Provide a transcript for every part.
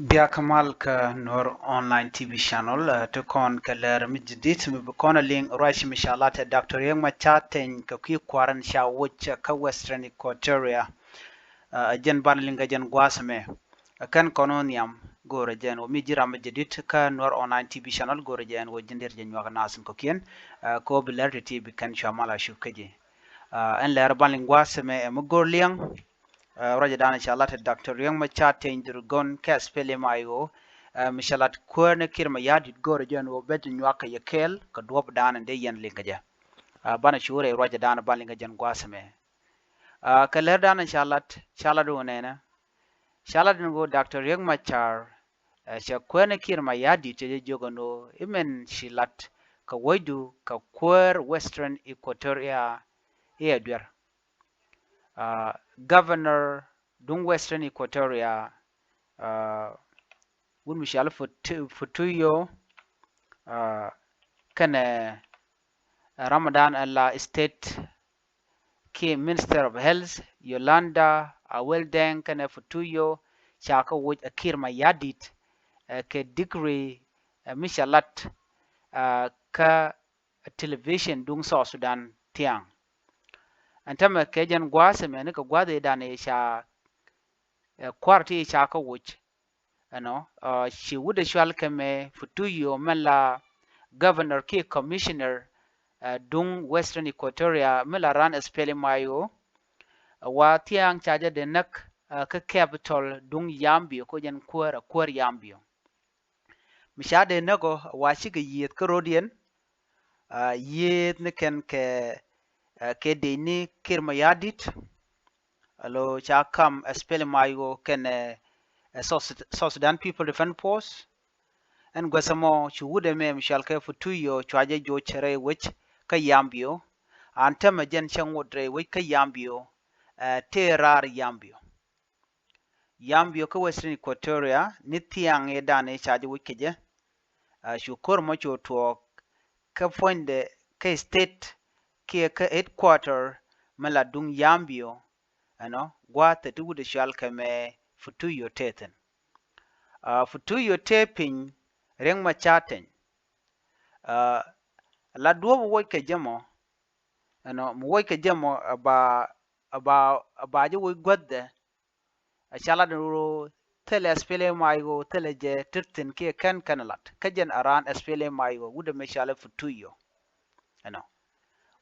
Bia Kamal ka Noor online TV channel to kon ka ler mi jidit mi bukona ling raish mi shalata Dr. Yang Machaten ka ki kwaran sha wuch ka Western Equatoria jen ban linga jen gwasme kan kononiam gore jen o mi jira mi jidit ka Noor online TV channel gore jen wo jindir jen nyaga nasin ko kien ko bi ler TV kan shamala shukaje en ler ban lingwasme mi gor liang raja dana shalat Dr. Yang Machate Indurgon Kaspele Mayo Mishalat Kwerne Kirma Yadit Gore Jan wo Betin Nwaka Yakel ka duop dana de yen lingaja bana shure raja dana balinga jan gwasame ka ler dana shalat wonena shalat ngo Dr. Yang Machar sha Kwerne Kirma Yadit je jogono imen shilat ka waidu ka kwer Western Equatoria edwer Governor dung Western Equatoria wun Michel Futuyo kana Ramadan Allah State Key Minister of Health Yolanda Aweldeng kana Futuyo chaka wuj akir ma yadit ke degree Michelat ka television dung South Sudan tiang antama kejan gwase me ka gwade dane sha kwarti chaka wuj she would shwal keme Futuyo mela governor ki commissioner dung Western Equatoria mela ran espele mayo wa tiang chaja de nak ka capital dung Yambio ko jen kwar Yambio mishade nago wa shiga yet ka rodien yet ne ken ke deni kirma yadit alo cha kam espele mayo ken South Sudan People Defense Force and gwasamo chuwude me mishal ka Futuyo chwaje jo chere wich ka Yambio antama jen changwodre wich ka Yambio terar Yambio ka Western Equatoria ni tiang e dane chaje wich keje shukor mo cho to ka fonde ka state ka headquarter mala dung Yambio gwa ta tuwude shal ka me Futuyo teten Futuyo tepin reng machaten la duobo woy ke jamo mo woy ke jamo ba je woy godde achala do tele spele mayo tele je tirtin ke kan kanalat kajen aran spele mayo wude me shala Futuyo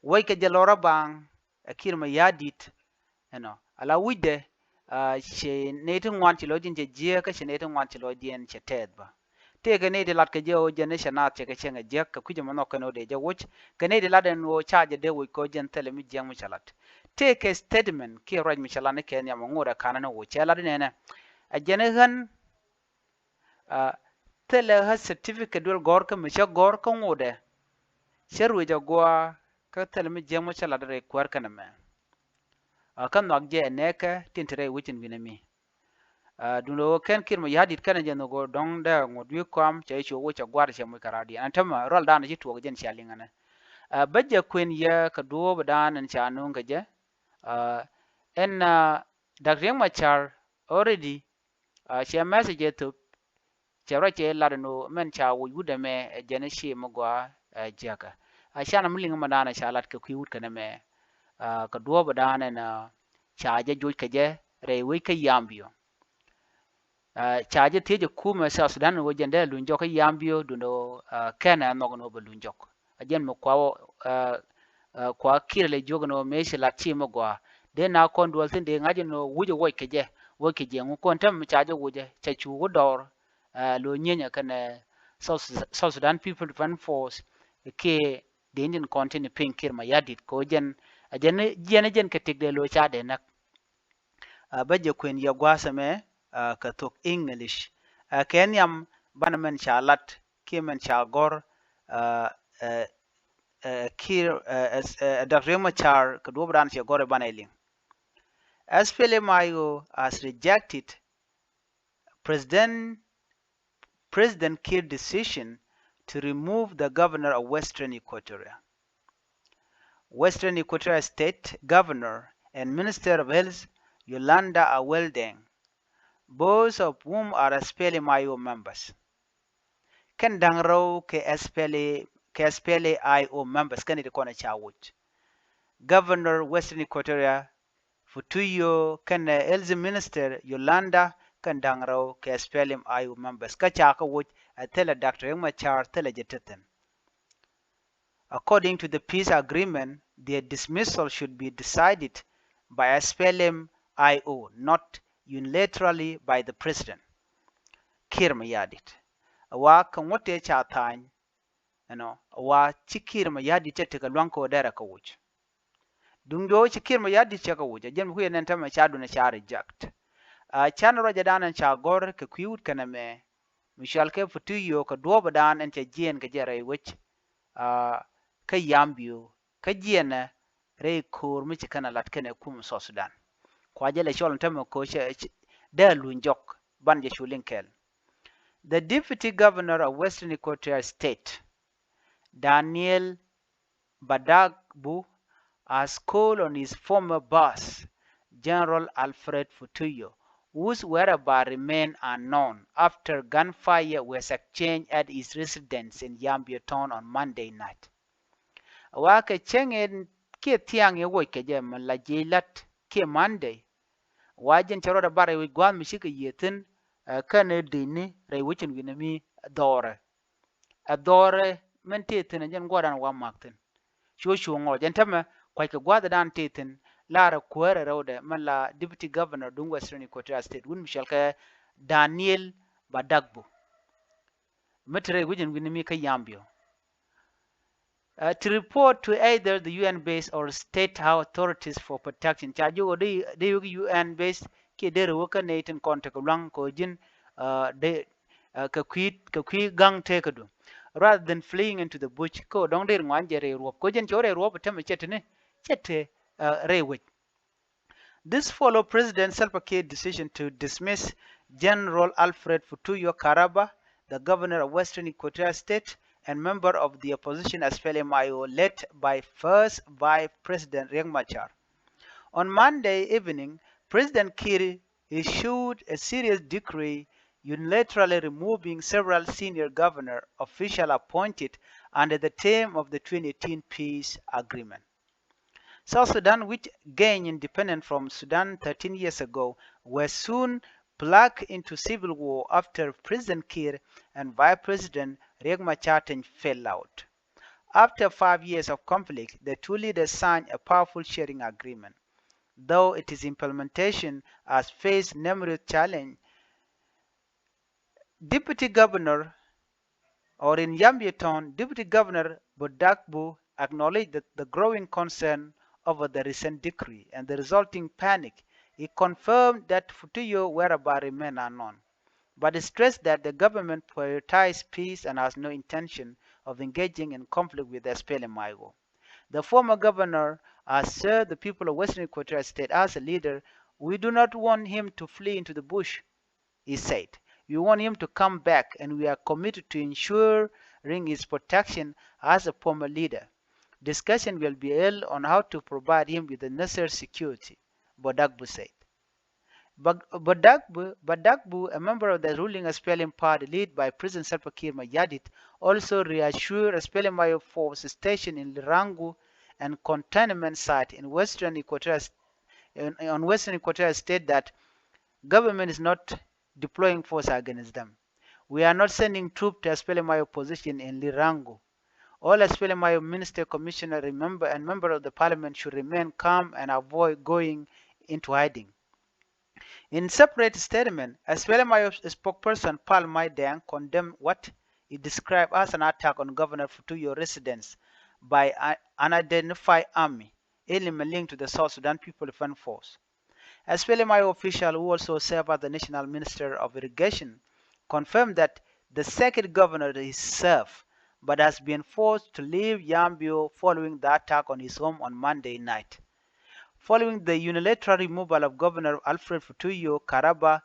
woy ke jalora bang akir ma yadit ala wude she netin wanti lojin je ka she netin wanti lojin che tedba te gane de lat ke je o jene shanat che ke chenga je ka kuje mono kano de je wuch gane de laden wo charge de wo ko jen tele mi jeng mi chalat te ke statement ke raj mi chalane ke nyama ngura kana no wo chala de ne a jene han tele ha certificate dol gor ka mi cha gor ka ngode sherwe ja gwa ka tele mi jeng mi chala de kwar kana me kan no je ne ka tintre wuchin binami duno ken kirma yadit kana jeno go dong da ngodwi kwam che cho wo cha gwar che mo karadi antama rol dana ji to gen shalingana bajja kwen ya ka do badan cha no ngaje en Dr. Machar already she message to chero che ladno men cha wo yuda me jene shi mo gwa jaka shana mlinga madana shalat ka kwiwut kana me ka do badan na cha je joj ka je rewe ka Yambio chaje teje kuma South Sudan wo jende lunjo ka Yambio duno kana nogono be lunjok ajen mo kwa kirle jogno meshi la chimo gwa de na kon dol tin de ngaje no wuje wo keje ngu kon tam chaje wuje chachu wo dor lo nyenya kana South Sudan People Defense Force ke de Indian continent pin kirma yadit ko jen jen ke tigde lo chade nak baje kwen ya gwasame ka tok English ken yam bana men chalat ki men chagor kir Dr. Machar ka do bran che gore bana eling SPLM mayo has rejected President Kir decision to remove the governor of Western Equatoria. Western Equatoria State Governor and Minister of Health Yolanda Aweldeng both of whom are SPLM-IO members. Ken Dangro ke SPLA-IO members kan ito kona chawuch. Governor Western Equatoria Futuyo kan Elzi Minister Yolanda kan Dangro ke SPLM-IO members ka chaka wuch atela Dr. Riek Machar tela jeteten. According to the peace agreement, their dismissal should be decided by SPLM-IO, not unilaterally by the president. Kir Mayadit. Awa kan wate cha tany, awa chikir Mayadit te ka lwanko dara ka wuch. Dungdo chikir Mayadit cha ka wuch, jen huye nenta ma cha duna cha reject. Chan roja danan cha gor ka kwiut kana me, Michal ke Futuyo ka duoba dan en cha jien ka jara wich, ka yambio ka jiena rei kur mi kana lat kene kum so Sudan kwa jele chol ntamo ko de lunjok ban je shulinkel. The deputy governor of Western Equatoria State, Daniel Badagbu, has called on his former boss, General Alfred Futuyo, whose whereabouts remain unknown after gunfire was exchanged at his residence in Yambio town on Monday night. Wake chengen ke tiang ye wo ke je man la jilat ke Monday wajen charo da bare wi gwan mi shike yetin kane dini re wichin gina mi adore men tetin jen gwadan wa maktin sho ngo jen tama kwai ke gwada dan tetin lara kuere rode man la deputy governor dun Western Equatoria State wun Michel ka Daniel Badagbu metre wichin gina mi ka Yambio. To report to either the UN-based or state authorities for protection. Chaju de UN-based ke de woka nation contact lang ko jin de ka kwi gang tekadu. Rather than fleeing into the bush ko dong de ngwan jere ruop ko jin chore ruop tem chetne chete rewit. This followed President Salva Kiir's decision to dismiss General Alfred Futuyo Karaba, the governor of Western Equatoria State, and member of the opposition SPLM-IO led by first Vice President Riek Machar. On Monday evening, President Kiir issued a serious decree unilaterally removing several senior governor officials appointed under the term of the 2018 peace agreement. South Sudan, which gained independence from Sudan 13 years ago, was soon plunged into civil war after President Kiir and Vice President Riek Machar fell out. After 5 years of conflict, the two leaders signed a powerful sharing agreement. Though its implementation has faced numerous challenges, Deputy Governor, or in Yambio Town, Deputy Governor Bodakbu acknowledged that the growing concern over the recent decree and the resulting panic. He confirmed that Futuyo whereabouts remain unknown, but stressed that the government prioritizes peace and has no intention of engaging in conflict with the SPLM-IO. The former governor assured the people of Western Equatoria State as a leader, "We do not want him to flee into the bush," he said. "We want him to come back, and we are committed to ensuring his protection as a former leader. Discussion will be held on how to provide him with the necessary security," Bodakbu said. Badagbu, a member of the ruling SPLM party led by President Salva Kiir Mayardit, also reassured SPLM-IO forces stationed in Lirangu and containment site in Western Equatoria State that government is not deploying force against them. "We are not sending troops to SPLM-IO position in Lirangu. All SPLM-IO minister, commissioner, and member of the parliament should remain calm and avoid going into hiding." In separate statement, SPLM-IO spokesperson Paul Maidang condemned what he described as an attack on Governor Futuyo residence by an unidentified army, allegedly linked to the South Sudan People Defense Force. SPLM-IO official who also served as the National Minister of Irrigation confirmed that the second governor is safe, but has been forced to leave Yambio following the attack on his home on Monday night. Following the unilateral removal of Governor Alfred Futuyo Karaba,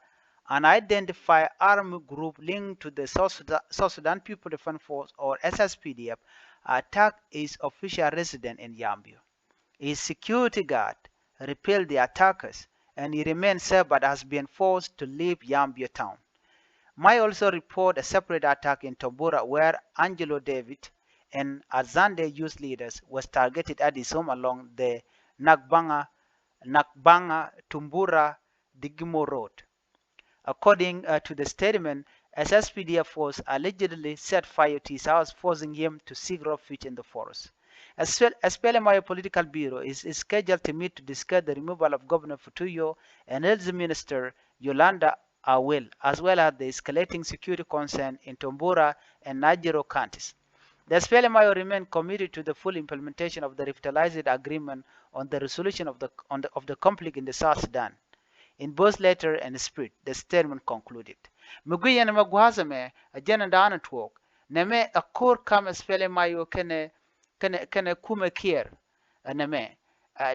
an identified armed group linked to the South Sudan People Defense Force, or SSPDF, attacked his official residence in Yambio. His security guard repelled the attackers and he remains safe but has been forced to leave Yambio town. Mai also report a separate attack in Tombura where Angelo David and Azande youth leaders was targeted at his home along the Nakbanga Tumbura Digimo Road. According to the statement, as SPDF force allegedly set fire to his house, forcing him to seek refuge in the forest. As well, SPLMIO Political Bureau is scheduled to meet to discuss the removal of Governor Futuyo and Health Minister Yolanda Awil, as well as the escalating security concern in Tombura and Najiro counties. The SPLMIO remain committed to the full implementation of the revitalized agreement on the resolution of the conflict in the South Sudan. In both letter and spirit, the statement concluded. Muguyan Magwazame, a Janadana talk, Neme a core come SPLMIO kene kume kier, Neme.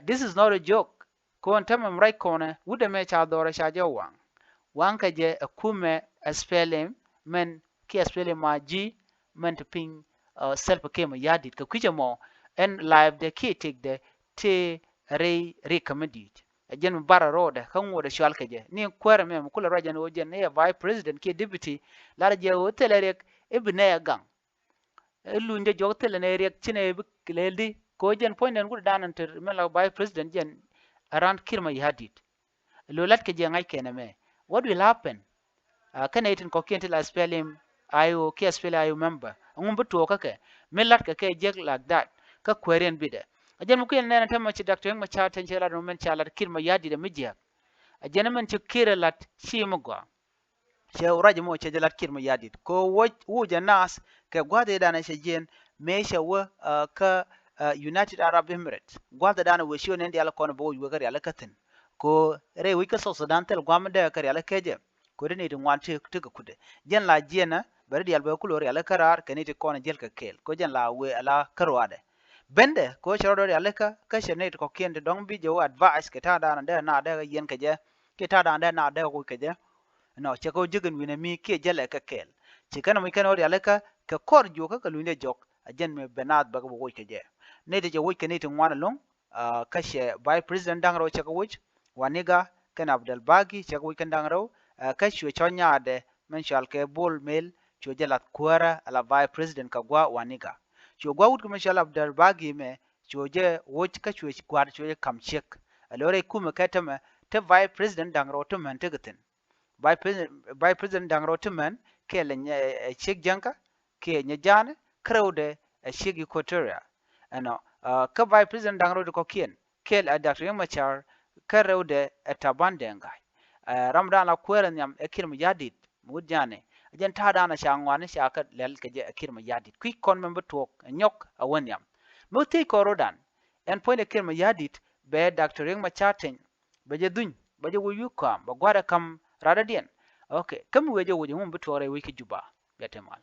This is not a joke. Ko antamam right corner, would a match adora shaja wang. Wanka je a kume SPLM, men ki SPLM G, men to ping self came a yadit, Kakujamo, and live the key take the te recommended. Jen bara road kan wo da shalka je ni kwara me kula raja no jen ne vice president ke deputy lara je hotel rek ibne ya gang elu nde jotel ne rek chine bi leldi ko jen point en gudu danan ter me la vice president jen around kirma yadit lo lat ke je ngai kene me what will happen kana itin ko kente la spelling ayo ke spell ayo member ngum buto ka ke me lat ka ke je like that ka kweren bide ajen mu kuyen nena tamma ci doctor ma cha tan cela no men chala kirma yadi da mijiya ajen men ci kire lat ci mu go she uraje mo ce jalat kirma yadi ko wo janas ke gwade da na shejen me she wo ka United Arab Emirates gwade da na we shi ne ala kono bo yu gari ala katin ko re wi ka so Sudan tel gwam da kare ala keje ko ne din wan te tuka kude jen la jena bari di alba kulori ala karar kanite kono jel ka kel ko jen la we ala karwade bende ko choro ya leka ka shene ko kende dong bi jo advice ke ta da na da yen ke je ke ta da na da ko ke je no che ko jigen wina mi ke jele ka kel che kana mi kana ya leka ke kor jo ka lunde jok ajen me benat ba ko ke je ne de je wo ke ne tin wana long ka she by president dang ro che ko wuch waniga kana abdul bagi che ko kan dang ro ka shwe chonya de men shal ke bol mel cho jelat kwara ala by president ka gwa waniga cho gwawut kuma shala abdar bagi me cho je woch ka cho kwar cho je kam chek alore kuma katama ta vice president dangro to man tegatin vice president dangro to man ke le chek janka ke nya jane crowde chek equatoria ano ka vice president dangro ko kien ke la dr yamachar crowde tabandenga ramdan la kweren yam ekirmu yadit mudjane ajen ta dana shangwane shaka lel ke je akirma yadit quick kon member talk nyok awanyam muti korodan en point akirma yadit be dr ring machaten be je dun be je wuyu kam ba gwada kam rada dien okay kam weje wuju mum bitore wiki juba betemal